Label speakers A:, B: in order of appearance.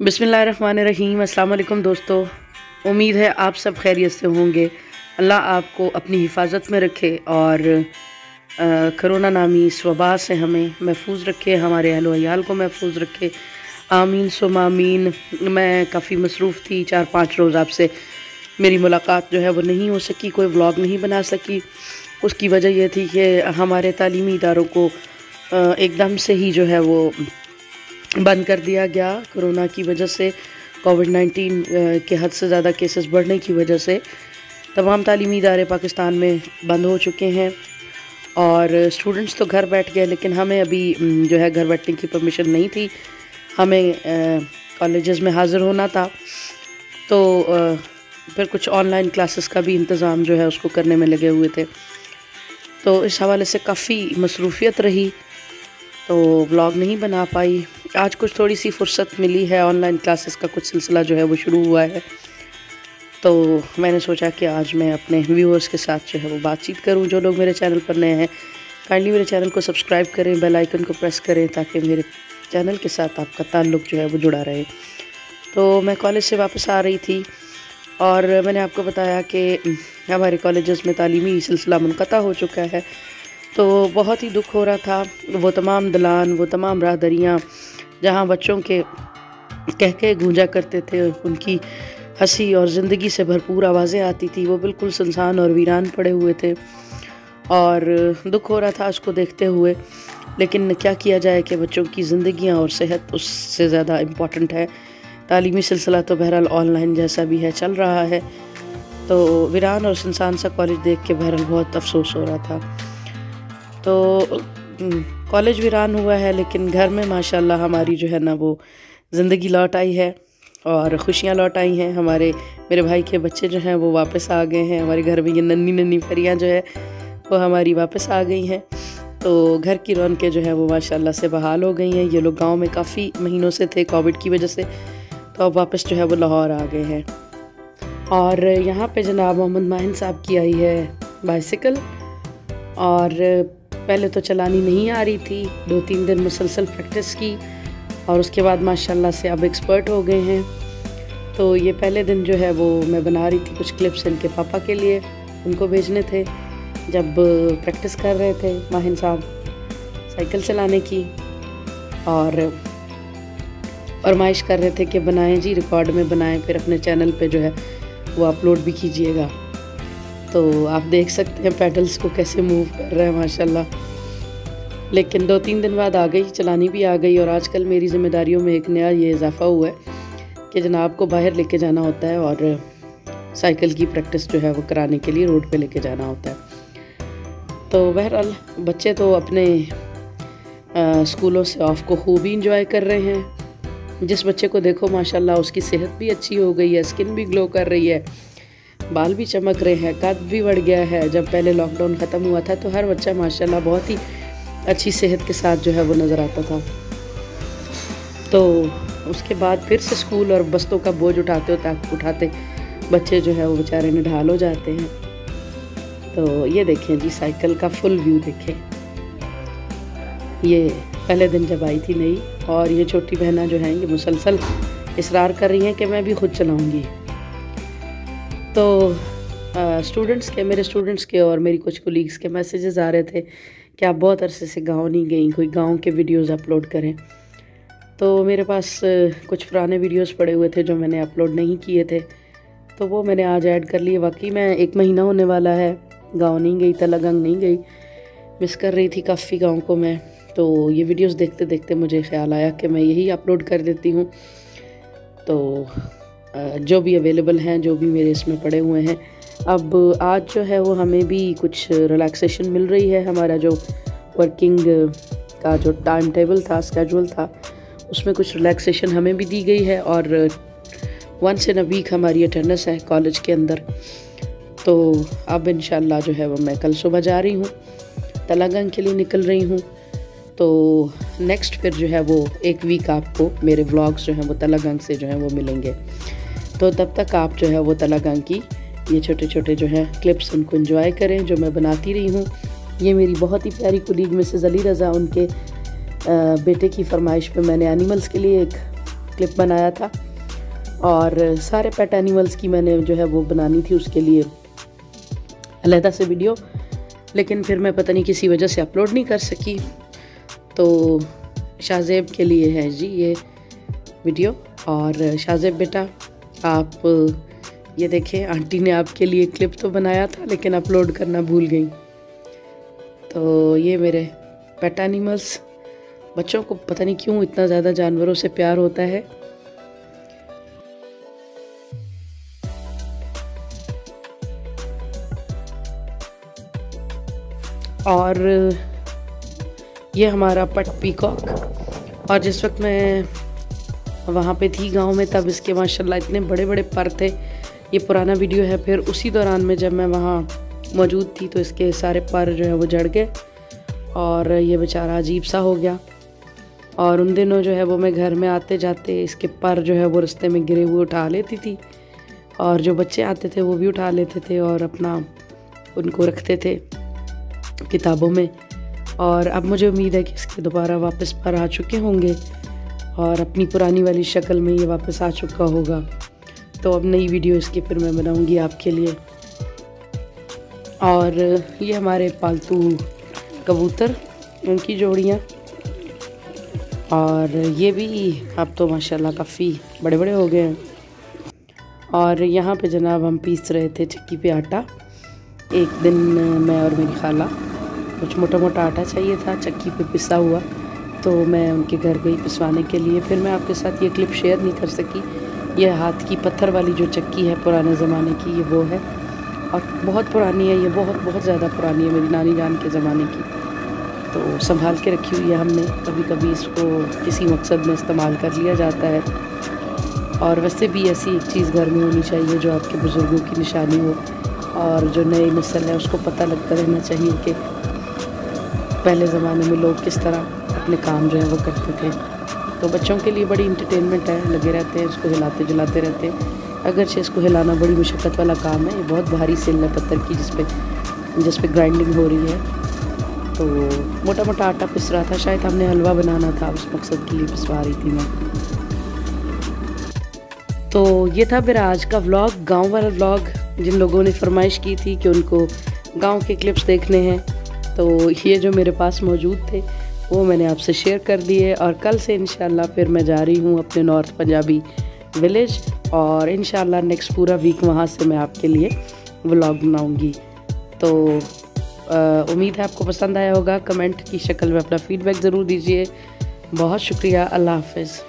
A: बिस्मिल्लाहिर्रहमानिर्रहीम। अस्सलाम वालेकुम दोस्तों, उम्मीद है आप सब खैरियत से होंगे। अल्लाह आपको अपनी हिफाजत में रखे और करोना नामी इस वबा से हमें महफूज रखे, हमारे अहलो अयाल को महफूज रखे। आमीन सुम आमीन। मैं काफ़ी मसरूफ़ थी, 4-5 रोज़ आपसे मेरी मुलाकात जो है वो नहीं हो सकी, कोई व्लॉग नहीं बना सकी। उसकी वजह यह थी कि हमारे तालीमी इदारों को एकदम से ही जो है वो बंद कर दिया गया कोरोना की वजह से। कोविड-19 के हद से ज़्यादा केसेस बढ़ने की वजह से तमाम तालीमी इदारे पाकिस्तान में बंद हो चुके हैं और स्टूडेंट्स तो घर बैठ गए, लेकिन हमें अभी जो है घर बैठने की परमिशन नहीं थी। हमें कॉलेजेस में हाज़िर होना था, तो फिर कुछ ऑनलाइन क्लासेस का भी इंतज़ाम जो है उसको करने में लगे हुए थे। तो इस हवाले से काफ़ी मसरूफ़ियत रही, तो व्लॉग नहीं बना पाई। आज कुछ थोड़ी सी फुर्सत मिली है, ऑनलाइन क्लासेस का कुछ सिलसिला जो है वो शुरू हुआ है, तो मैंने सोचा कि आज मैं अपने व्यूअर्स के साथ जो है वो बातचीत करूं। जो लोग मेरे चैनल पर नए हैं, काइंडली मेरे चैनल को सब्सक्राइब करें, बेल आइकन को प्रेस करें ताकि मेरे चैनल के साथ आपका ताल्लुक़ जो है वो जुड़ा रहे। तो मैं कॉलेज से वापस आ रही थी और मैंने आपको बताया कि हमारे कॉलेजेस में तालीमी सिलसिला मुनक़ता हो चुका है, तो बहुत ही दुख हो रहा था। वो तमाम दलान, वो तमाम राहदरियाँ जहाँ बच्चों के कह के गूंजा करते थे, उनकी हंसी और ज़िंदगी से भरपूर आवाज़ें आती थी, वो बिल्कुल सुनसान और वीरान पड़े हुए थे और दुख हो रहा था उसको देखते हुए। लेकिन क्या किया जाए कि बच्चों की ज़िंदगियाँ और सेहत उससे ज़्यादा इम्पॉर्टेंट है। तालीमी सिलसिला तो बहरहाल ऑनलाइन जैसा भी है चल रहा है, तो वीरान और सुनसान सा कॉलेज देख के बहरहाल बहुत अफसोस हो रहा था। तो कॉलेज वीरान हुआ है, लेकिन घर में माशाल्लाह हमारी जो है ना वो ज़िंदगी लौट आई है और ख़ुशियाँ लौट आई हैं। मेरे भाई के बच्चे जो हैं वो वापस आ गए हैं। हमारे घर में ये नन्ही नन्ही परियाँ जो है वो हमारी वापस आ गई हैं, तो घर की रौनकें जो है वो माशाल्लाह से बहाल हो गई हैं। ये लोग गांव में काफ़ी महीनों से थे कोविड की वजह से, तो अब वापस जो है वो लाहौर आ गए हैं। और यहाँ पे जनाब मोहम्मद माहिन साहब की आई है बाइसिकल, और पहले तो चलानी नहीं आ रही थी, 2-3 दिन मुसलसल प्रैक्टिस की और उसके बाद माशाल्लाह से अब एक्सपर्ट हो गए हैं। तो ये पहले दिन जो है वो मैं बना रही थी कुछ क्लिप्स इनके पापा के लिए, उनको भेजने थे। जब प्रैक्टिस कर रहे थे माहिन साहब साइकिल चलाने की और फरमाइश कर रहे थे कि बनाएं जी, रिकॉर्ड में बनाएं, फिर अपने चैनल पे जो है वो अपलोड भी कीजिएगा। तो आप देख सकते हैं पैडल्स को कैसे मूव कर रहा है माशाल्लाह। लेकिन 2-3 दिन बाद आ गई, चलानी भी आ गई। और आजकल मेरी ज़िम्मेदारियों में एक नया ये इजाफ़ा हुआ है कि जनाब को बाहर लेके जाना होता है और साइकिल की प्रैक्टिस जो है वो कराने के लिए रोड पे लेके जाना होता है। तो बहरहाल बच्चे तो अपने स्कूलों से ऑफ को खूब ही इंजॉय कर रहे हैं। जिस बच्चे को देखो माशाल्लाह उसकी सेहत भी अच्छी हो गई है, स्किन भी ग्लो कर रही है, बाल भी चमक रहे हैं, कद भी बढ़ गया है। जब पहले लॉकडाउन ख़त्म हुआ था तो हर बच्चा माशाल्लाह बहुत ही अच्छी सेहत के साथ जो है वो नज़र आता था। तो उसके बाद फिर से स्कूल और बस्तों का बोझ उठाते बच्चे जो है वो बेचारे निढाल हो जाते हैं। तो ये देखें जी, साइकिल का फुल व्यू देखें। ये पहले दिन जब आई थी नई, और ये छोटी बहना जो हैं ये मुसलसल इसरार कर रही हैं कि मैं भी खुद चलाऊँगी। तो मेरे स्टूडेंट्स के और मेरी कुछ कोलीग्स के मैसेजेस आ रहे थे कि आप बहुत अरसे से गांव नहीं गई, कोई गांव के वीडियोस अपलोड करें। तो मेरे पास कुछ पुराने वीडियोस पड़े हुए थे जो मैंने अपलोड नहीं किए थे, तो वो मैंने आज ऐड कर लिए। वाकई मैं 1 महीना होने वाला है गांव नहीं गई, तलागंग नहीं गई, मिस कर रही थी काफ़ी गाँव को मैं। तो ये वीडियोज़ देखते देखते मुझे ख्याल आया कि मैं यही अपलोड कर देती हूँ। तो जो भी अवेलेबल हैं, जो भी मेरे इसमें पड़े हुए हैं, अब आज जो है वो हमें भी कुछ रिलैक्सेशन मिल रही है। हमारा जो वर्किंग का जो टाइम टेबल था, स्केजुअल था, उसमें कुछ रिलैक्सेशन हमें भी दी गई है और 1 इन अ वीक हमारी अटेंडेंस है कॉलेज के अंदर। तो अब इंशाल्लाह जो है वो मैं कल सुबह जा रही हूँ, तलागंग के लिए निकल रही हूँ। तो नेक्स्ट फिर जो है वो 1 वीक आपको मेरे व्लॉग्स जो हैं वो तलागंग से जो हैं वो मिलेंगे। तो तब तक आप जो है वो तलागंग की ये छोटे छोटे जो हैं क्लिप्स उनको एंजॉय करें जो मैं बनाती रही हूँ। ये मेरी बहुत ही प्यारी कुलीग मिसेज़ अली रज़ा, उनके बेटे की फरमाइश पे मैंने एनिमल्स के लिए एक क्लिप बनाया था और सारे पेट एनिमल्स की मैंने जो है वो बनानी थी उसके लिए अलहदा से वीडियो, लेकिन फिर मैं पता नहीं किसी वजह से अपलोड नहीं कर सकी। तो शाहज़ेब के लिए है जी ये वीडियो। और शाहज़ेब बेटा, आप ये देखें, आंटी ने आपके लिए क्लिप तो बनाया था लेकिन अपलोड करना भूल गई। तो ये मेरे पेट एनिमल्स, बच्चों को पता नहीं क्यों इतना ज़्यादा जानवरों से प्यार होता है। और ये हमारा पट पीकॉक। और जिस वक्त मैं वहाँ पे थी गांव में, तब इसके माशाल्लाह इतने बड़े बड़े पर थे। ये पुराना वीडियो है। फिर उसी दौरान में जब मैं वहाँ मौजूद थी तो इसके सारे पर जो है वो जड़ गए और ये बेचारा अजीब सा हो गया। और उन दिनों जो है वो मैं घर में आते जाते इसके पर जो है वो रास्ते में गिरे हुए उठा लेती थी, और जो बच्चे आते थे वो भी उठा लेते थे और अपना उनको रखते थे किताबों में। और अब मुझे उम्मीद है कि इसके दोबारा वापस पर आ चुके होंगे और अपनी पुरानी वाली शक्ल में ये वापस आ चुका होगा। तो अब नई वीडियो इसकी फिर मैं बनाऊंगी आपके लिए। और ये हमारे पालतू कबूतर, उनकी जोड़ियाँ। और ये भी अब तो माशाल्लाह काफ़ी बड़े बड़े हो गए हैं। और यहाँ पे जनाब हम पीस रहे थे चक्की पे आटा। एक दिन मैं और मेरी खाला, कुछ मोटा मोटा आटा चाहिए था चक्की पे पिसा हुआ, तो मैं उनके घर गई पिसवाने के लिए। फिर मैं आपके साथ ये क्लिप शेयर नहीं कर सकी। ये हाथ की पत्थर वाली जो चक्की है पुराने ज़माने की, ये वो है और बहुत पुरानी है। ये बहुत बहुत ज़्यादा पुरानी है, मेरी नानी जान के ज़माने की। तो संभाल के रखी हुई है हमने। कभी कभी इसको किसी मकसद में इस्तेमाल कर लिया जाता है। और वैसे भी ऐसी एक चीज़ घर में होनी चाहिए जो आपके बुज़ुर्गों की निशानी हो, और जो नई नस्ल है उसको पता लगता रहना चाहिए कि पहले ज़माने में लोग किस तरह अपने काम जो है वो करते थे। तो बच्चों के लिए बड़ी इंटरटेनमेंट है, लगे रहते हैं इसको हिलाते जुलाते रहते हैं। अगरचे इसको हिलाना बड़ी मुशक्क़त वाला काम है। ये बहुत भारी सिल है पत्थर की जिस पे ग्राइंडिंग हो रही है। तो मोटा मोटा आटा पिस रहा था, शायद हमने हलवा बनाना था, उस मकसद के लिए पिसवा रही थी मैं। तो ये था मेरा आज का व्लॉग, गांव वाला व्लॉग। जिन लोगों ने फरमाइश की थी कि उनको गांव के क्लिप्स देखने हैं, तो ये जो मेरे पास मौजूद थे वो मैंने आपसे शेयर कर दिए। और कल से इंशाल्लाह फिर मैं जा रही हूँ अपने नॉर्थ पंजाबी विलेज, और इंशाल्लाह नेक्स्ट पूरा वीक वहाँ से मैं आपके लिए व्लॉग बनाऊँगी। तो उम्मीद है आपको पसंद आया होगा। कमेंट की शक्ल में अपना फ़ीडबैक ज़रूर दीजिए। बहुत शुक्रिया। अल्लाह हाफ़िज़।